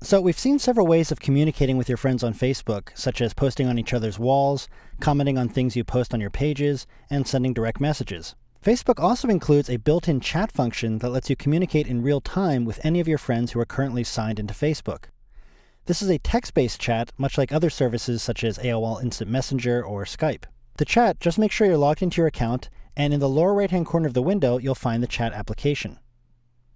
So we've seen several ways of communicating with your friends on Facebook, such as posting on each other's walls, commenting on things you post on your pages, and sending direct messages. Facebook also includes a built-in chat function that lets you communicate in real time with any of your friends who are currently signed into Facebook. This is a text-based chat, much like other services such as AOL Instant Messenger or Skype. To chat, just make sure you're logged into your account, and in the lower right-hand corner of the window, you'll find the chat application.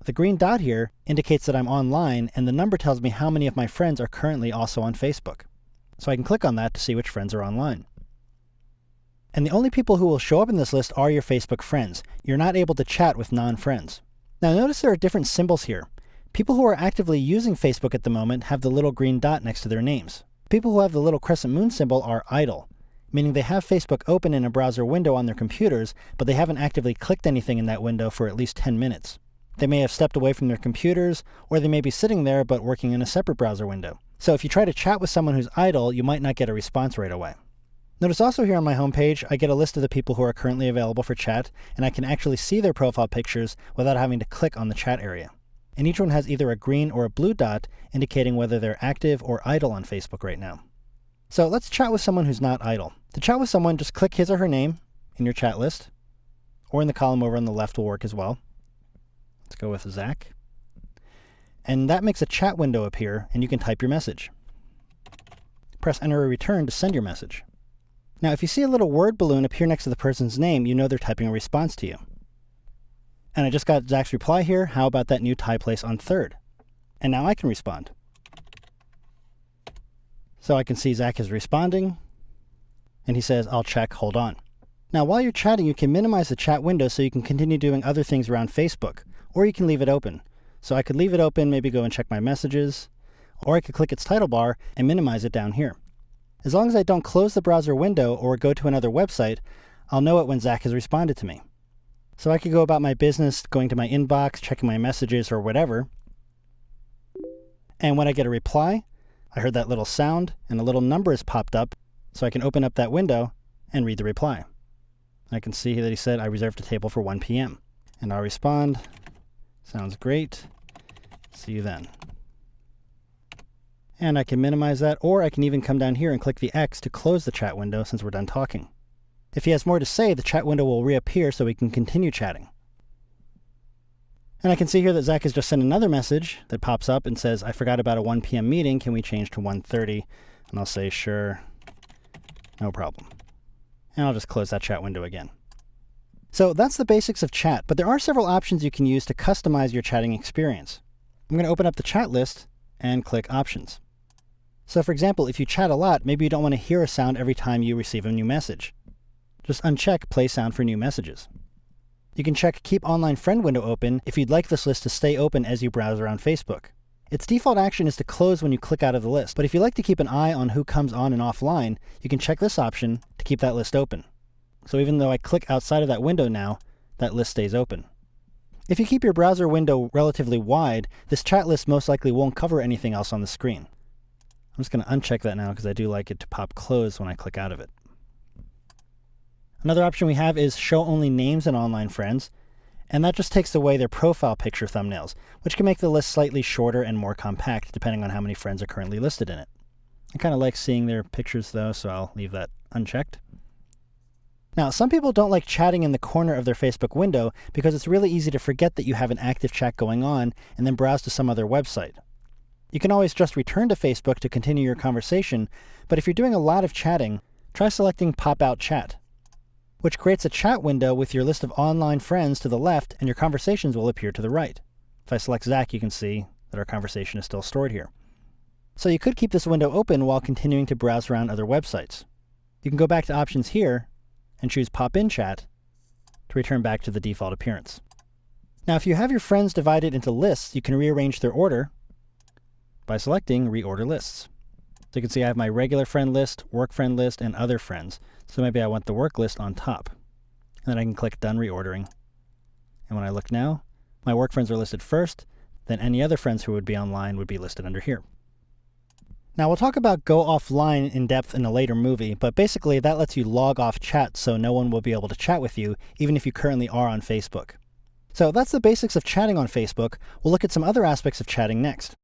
The green dot here indicates that I'm online, and the number tells me how many of my friends are currently also on Facebook. So I can click on that to see which friends are online. And the only people who will show up in this list are your Facebook friends. You're not able to chat with non-friends. Now notice there are different symbols here. People who are actively using Facebook at the moment have the little green dot next to their names. People who have the little crescent moon symbol are idle, meaning they have Facebook open in a browser window on their computers, but they haven't actively clicked anything in that window for at least 10 minutes. They may have stepped away from their computers, or they may be sitting there but working in a separate browser window. So if you try to chat with someone who's idle, you might not get a response right away. Notice also here on my homepage, I get a list of the people who are currently available for chat, and I can actually see their profile pictures without having to click on the chat area. And each one has either a green or a blue dot indicating whether they're active or idle on Facebook right now. So let's chat with someone who's not idle. To chat with someone, just click his or her name in your chat list, or in the column over on the left will work as well. Let's go with Zach. And that makes a chat window appear, and you can type your message. Press enter or return to send your message. Now, if you see a little word balloon appear next to the person's name, you know they're typing a response to you. And I just got Zach's reply here. How about that new tie place on 3rd? And now I can respond. So I can see Zach is responding, and he says, I'll check, hold on. Now, while you're chatting, you can minimize the chat window so you can continue doing other things around Facebook, or you can leave it open. So I could leave it open, maybe go and check my messages, or I could click its title bar and minimize it down here. As long as I don't close the browser window or go to another website, I'll know it when Zach has responded to me. So I could go about my business, going to my inbox, checking my messages or whatever. And when I get a reply, I heard that little sound and a little number has popped up, so I can open up that window and read the reply. I can see that he said, I reserved a table for 1 p.m. And I'll respond, sounds great, see you then. And I can minimize that, or I can even come down here and click the X to close the chat window since we're done talking. If he has more to say, the chat window will reappear so we can continue chatting. And I can see here that Zach has just sent another message that pops up and says, I forgot about a 1 p.m. meeting, can we change to 1:30? And I'll say, sure, no problem. And I'll just close that chat window again. So that's the basics of chat, but there are several options you can use to customize your chatting experience. I'm going to open up the chat list and click Options. So for example, if you chat a lot, maybe you don't want to hear a sound every time you receive a new message. Just uncheck Play Sound for new messages. You can check Keep Online Friend Window open if you'd like this list to stay open as you browse around Facebook. Its default action is to close when you click out of the list, but if you like to keep an eye on who comes on and offline, you can check this option to keep that list open. So even though I click outside of that window now, that list stays open. If you keep your browser window relatively wide, this chat list most likely won't cover anything else on the screen. I'm just going to uncheck that now because I do like it to pop closed when I click out of it. Another option we have is Show Only Names and Online Friends, and that just takes away their profile picture thumbnails, which can make the list slightly shorter and more compact depending on how many friends are currently listed in it. I kind of like seeing their pictures though, so I'll leave that unchecked. Now, some people don't like chatting in the corner of their Facebook window because it's really easy to forget that you have an active chat going on and then browse to some other website. You can always just return to Facebook to continue your conversation, but if you're doing a lot of chatting, try selecting Pop Out Chat, which creates a chat window with your list of online friends to the left and your conversations will appear to the right. If I select Zach, you can see that our conversation is still stored here. So you could keep this window open while continuing to browse around other websites. You can go back to Options here and choose Pop In Chat to return back to the default appearance. Now, if you have your friends divided into lists, you can rearrange their order by selecting Reorder Lists. So you can see I have my regular friend list, work friend list, and other friends. So maybe I want the work list on top. And then I can click Done Reordering. And when I look now, my work friends are listed first, then any other friends who would be online would be listed under here. Now we'll talk about Go Offline in depth in a later movie, but basically that lets you log off chat so no one will be able to chat with you, even if you currently are on Facebook. So that's the basics of chatting on Facebook. We'll look at some other aspects of chatting next.